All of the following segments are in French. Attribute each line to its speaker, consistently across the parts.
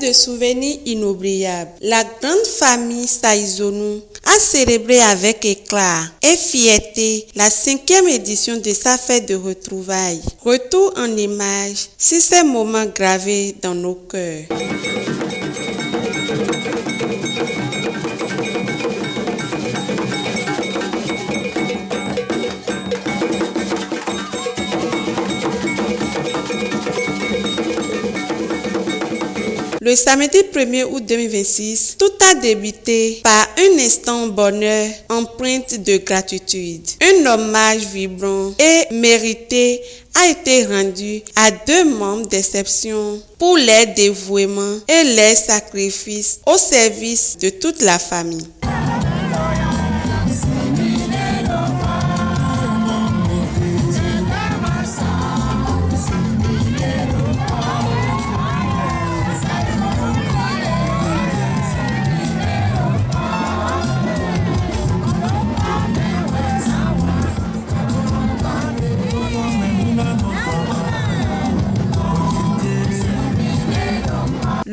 Speaker 1: de souvenirs inoubliables. La grande famille Saïzonou a célébré avec éclat et fierté la 5e édition de sa fête de retrouvailles. Retour en images sur ces moments gravés dans nos cœurs. Le samedi 1er août 2026, tout a débuté par un instant bonheur empreinte de gratitude. Un hommage vibrant et mérité a été rendu à 2 membres d'exception pour leur dévouement et leur sacrifice au service de toute la famille.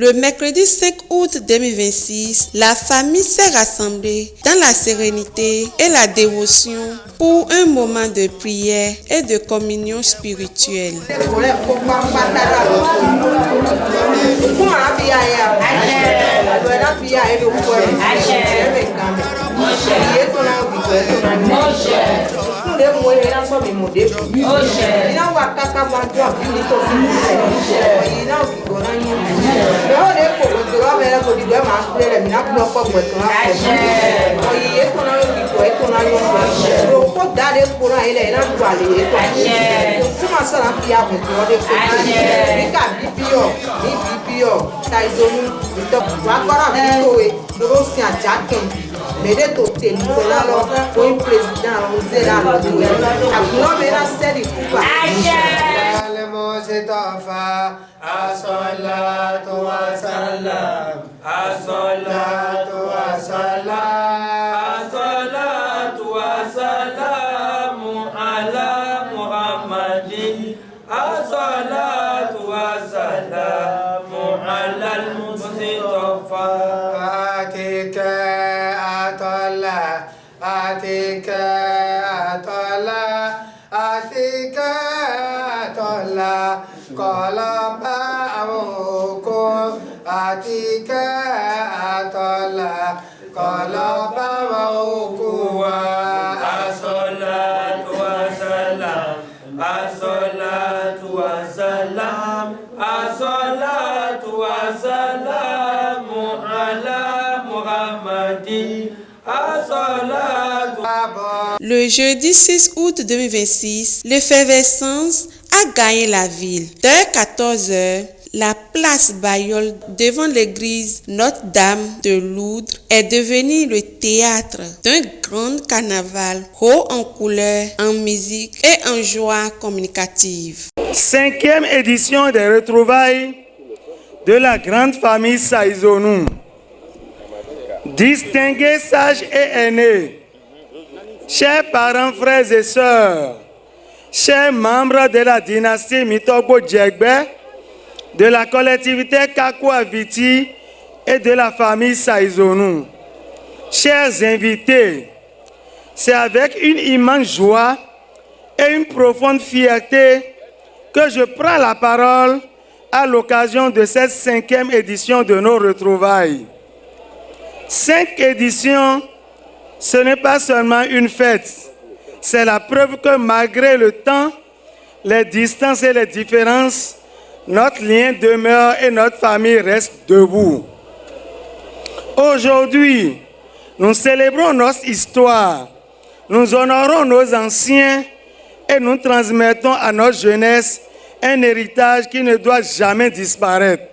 Speaker 1: Le mercredi 5 août 2026, la famille s'est rassemblée dans la sérénité et la dévotion pour un moment de prière et de communion spirituelle. Le jeudi 6 août 2026, l'effervescence a gagné la ville. Dès 14h, la place Bayol devant l'église Notre-Dame de Lourdes est devenue le théâtre d'un grand carnaval haut en couleurs, en musique et en joie communicative.
Speaker 2: 5e édition des retrouvailles de la grande famille Saïzonou. Distingués sages et aînés, chers parents, frères et sœurs, chers membres de la dynastie Mitogbo Djegbe, de la collectivité Kakouaviti et de la famille Saïzonou, chers invités, c'est avec une immense joie et une profonde fierté que je prends la parole à l'occasion de cette 5e édition de nos retrouvailles. 5 éditions, ce n'est pas seulement une fête, c'est la preuve que malgré le temps, les distances et les différences, notre lien demeure et notre famille reste debout. Aujourd'hui, nous célébrons notre histoire, nous honorons nos anciens et nous transmettons à notre jeunesse un héritage qui ne doit jamais disparaître.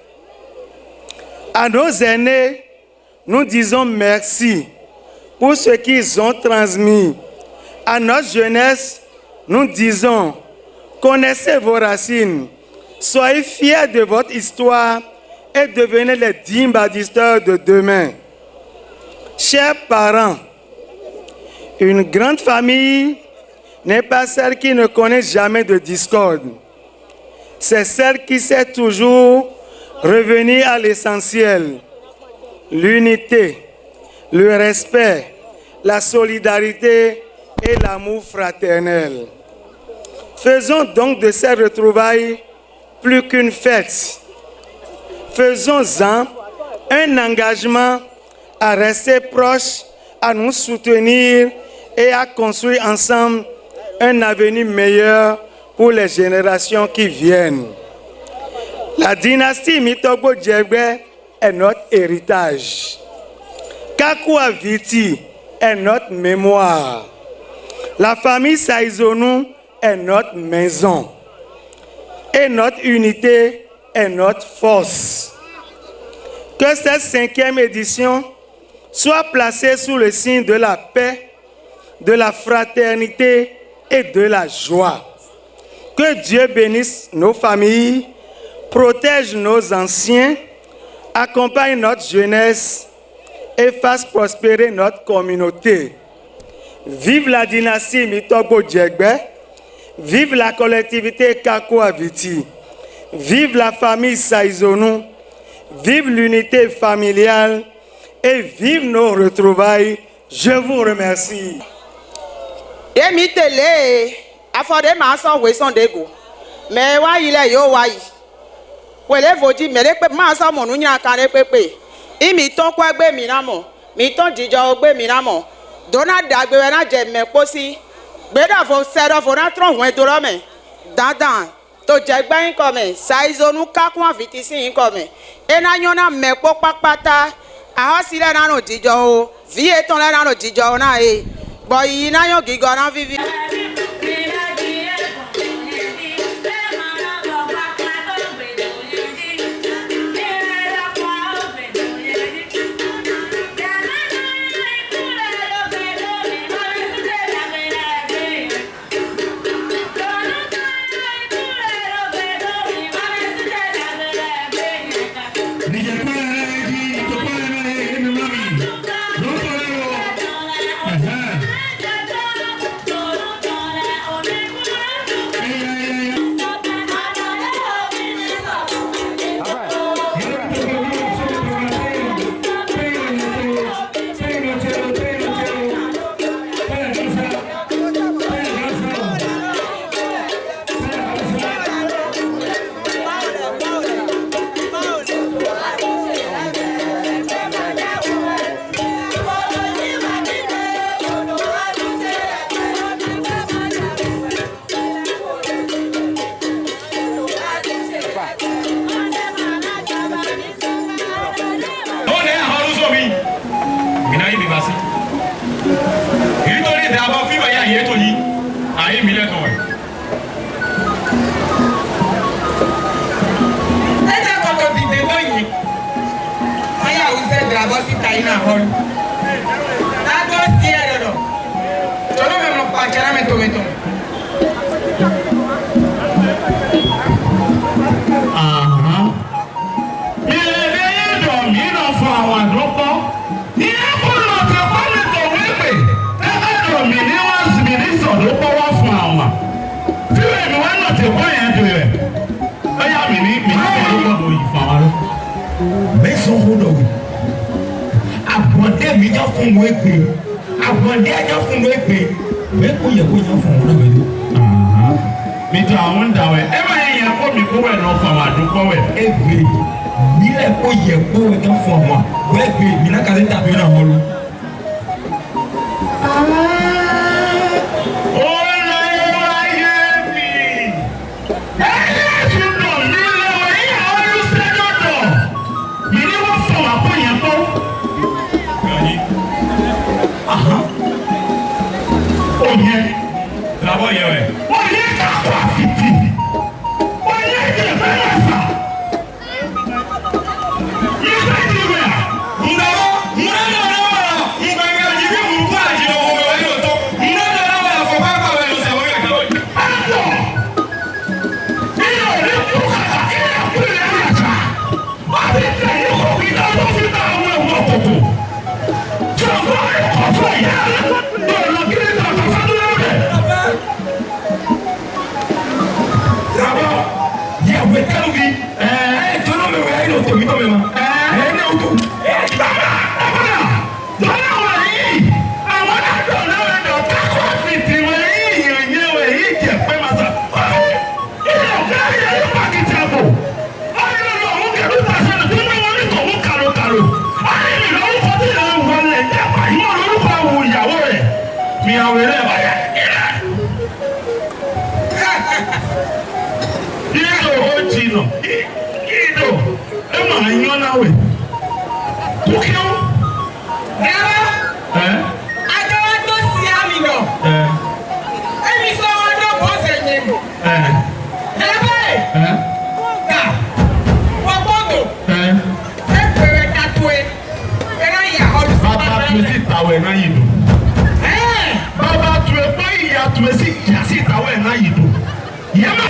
Speaker 2: À nos aînés, nous disons merci pour ce qu'ils ont transmis. À notre jeunesse, nous disons, connaissez vos racines, soyez fiers de votre histoire et devenez les dignes bâtisseurs de demain. Chers parents, une grande famille n'est pas celle qui ne connaît jamais de discorde. C'est celle qui sait toujours revenir à l'essentiel, l'unité, le respect, la solidarité et l'amour fraternel. Faisons donc de ces retrouvailles plus qu'une fête. Faisons-en un engagement à rester proches, à nous soutenir et à construire ensemble un avenir meilleur pour les générations qui viennent. La dynastie Mitogbo Djegbe est notre héritage. Kakwa Viti est notre mémoire. La famille Saïzonou est notre maison. Et notre unité est notre force. Que cette 5e édition soit placée sous le signe de la paix, de la fraternité et de la joie. Que Dieu bénisse nos familles, protège nos anciens, accompagne notre jeunesse et fasse prospérer notre communauté. Vive la dynastie Mitogbo Djegbe, vive la collectivité Kakwa Viti, vive la famille Saïzonou, vive l'unité familiale et vive nos retrouvailles. Je vous remercie.
Speaker 3: Afọdé máa sọ wé Sunday go mẹ wá ilẹ̀ yóò wá yìí wẹ̀lẹ́ fojì mẹ̀lẹ́ pé máa sọ mọ̀nú yín àkàrẹ́ pépè ìmì tán kọ́ ẹgbẹ́ mi náà mọ̀ mi tán jíjọ ẹgbẹ́ mi náà mọ̀ dọ́nà dàgbé wẹ̀ náà jẹ mẹ́ pósí gbẹ́dàfọ́ sẹ́dọ̀fọ́ náà tán wọ́n dúró mẹ́ dandan tó jẹ́ gbẹ́ yín kọ́ mẹ́ Saïzonou kákún àfitì sí yín kọ́ mẹ́ ẹ̀ náà yọ̀ náà mẹ́ pọ́ pápátá àwọn sílẹ̀ náà ló jíjọ o fìyè tán lẹ́ náà ló jíjọ o náà yẹ bọ̀ yìí náà yọ̀ gígọ́ náà fífi.
Speaker 4: miawele baya. Ido ojino. Ido. Ema anyona we. Kukio.
Speaker 5: Dara. Adawa to si ami no. Emi so odo bose nyemo. Dara. Ka. Wabodo. Epere tatwe. Era ya hol.
Speaker 4: Baba tusi tawe na yido. Baba tuwe boy ya tusi yasi tawe na yido. Yema.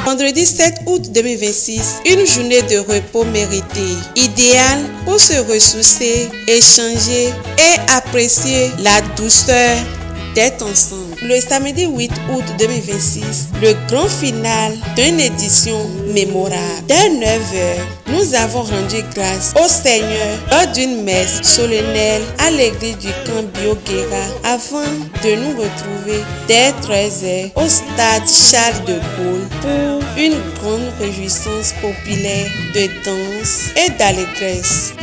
Speaker 1: Vendredi 7 août 2026, une journée de repos méritée, idéale pour se ressourcer, échanger et apprécier la douceur d'être ensemble. le samedi 8 août 2026, le grand final d'une édition mémorable. Dès 9h, nous avons rendu grâce au Seigneur lors d'une messe solennelle à l'église du camp Bioguera avant de nous retrouver dès 13h au stade Charles de Gaulle pour une grande réjouissance populaire de danse et d'allégresse.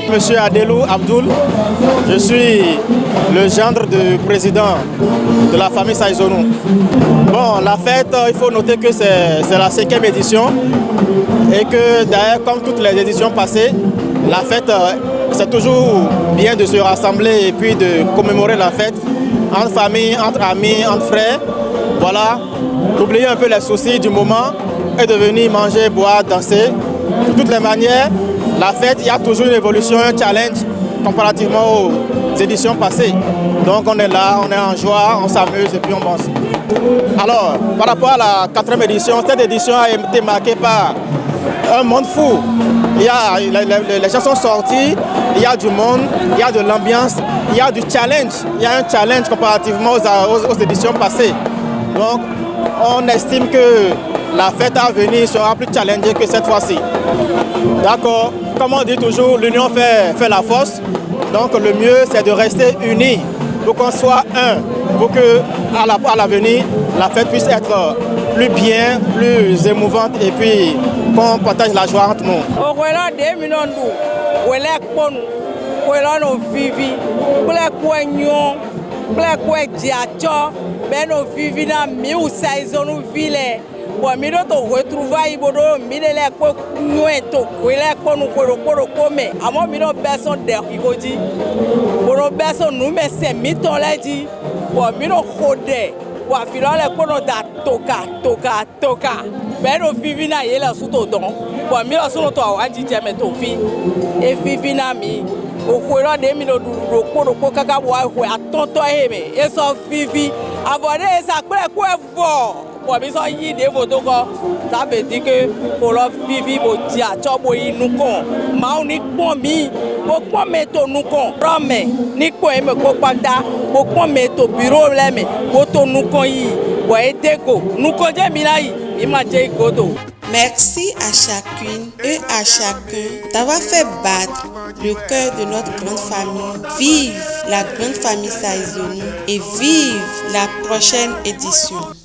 Speaker 6: Monsieur Adelou Abdoul, je suis le gendre du président de la famille Saïzonou. Bon, la fête, il faut noter que c'est la 5e édition et que d'ailleurs, comme toutes les éditions passées, la fête, c'est toujours bien de se rassembler et puis de commémorer la fête entre famille, entre amis, entre frères. Voilà, d'oublier un peu les soucis du moment et de venir manger, boire, danser. De toutes les manières, la fête, il y a toujours une évolution, un challenge comparativement aux éditions passées. Donc on est là, on est en joie, on s'amuse et puis on danse. Alors, par rapport à la 4e édition, cette édition a été marquée par un monde fou. Il y a, les gens sont sortis, il y a du monde, il y a de l'ambiance, il y a du challenge. Il y a un challenge comparativement aux éditions passées. Donc, on estime que la fête à venir sera plus challengée que cette fois-ci. D'accord. Comme on dit toujours, l'union fait la force. Donc le mieux, c'est de rester unis pour qu'on soit un, pour qu'à l'avenir, la fête puisse être plus bien, plus émouvante et puis qu'on partage la joie entre nous.
Speaker 7: Bon, mi do to retrouvaille bodo mi de le ko nueto ko le ko nu ko me amo mi do beso de ikodi bodo beso nu me se mi to leji bon mi do khode wa fi lo le ko no da toka be do vivi na ye la su to don bon mi lo su to wa ji je me to fi e vivi na mi o ko lo de mi do ko kaka wa ko atonto he me e so vivi avore sa pe ko e fo. Pour bien ça y des photos ça veut dire que pour leur vivre au dia chobo nous con ma unique pour mi pour mettre nous con rame ni ko e me ko pata pour mettre bureau là mais pour nous con y ouais déco nous ko je mi là y imagine godo.
Speaker 1: Merci à chacune et à chacun d'avoir fait battre le cœur de notre grande famille. Vive la grande famille Saïzonou et vive la prochaine édition.